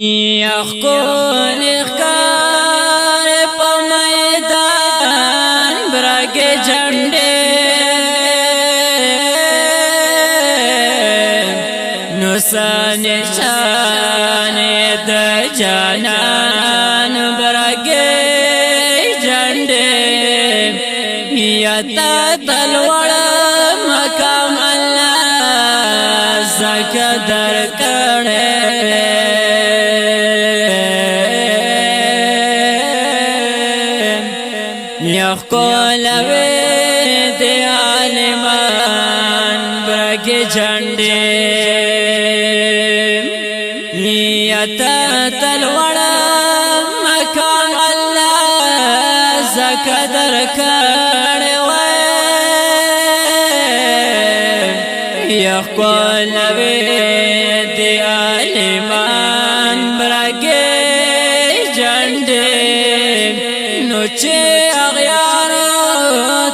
یخکول اخکار پا میدان برگ جنڈے نسان شان دا جانان برگ جنڈے یتا تلوڑ مقام اللہ زکا در کڑے یخکول وید عالمان برگ جنڈے یتا تلوڑ مقام اللہ زکا در کڑے یخکول وید عالمان برگ جنڈے نوچے اغیار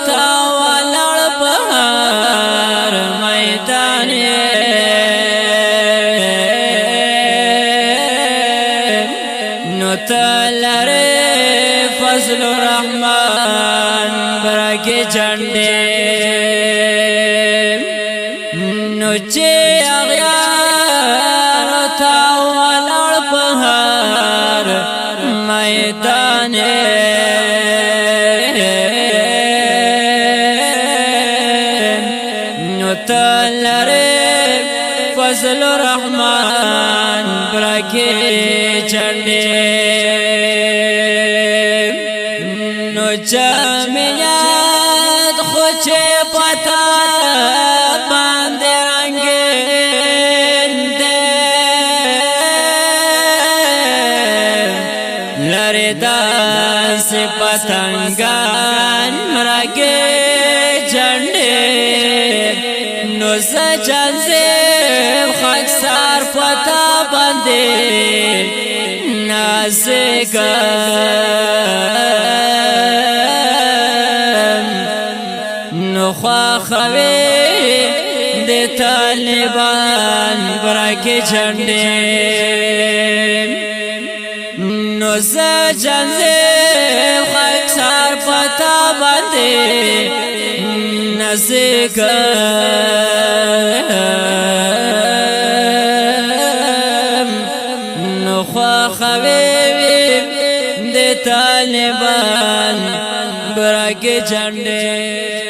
تاوالر بہار میدان نو تلر فضل الرحمن برگ جنڈے نوچے اغیار تاوالر بہار میدان تلر فضل الرحمن برگ جنڈے نو جامعات خوچے پتا باندے رنگین دے لرداس پتنگان برگ جنڈے نو سجن زیب خاکسار پتا بندے نازگم نو خواخوی دے طالبان برگ جنڈے نو سجن زیب خاکسار پتا بندے نزگم نو خواخوی دے طالبان برگ جنڈے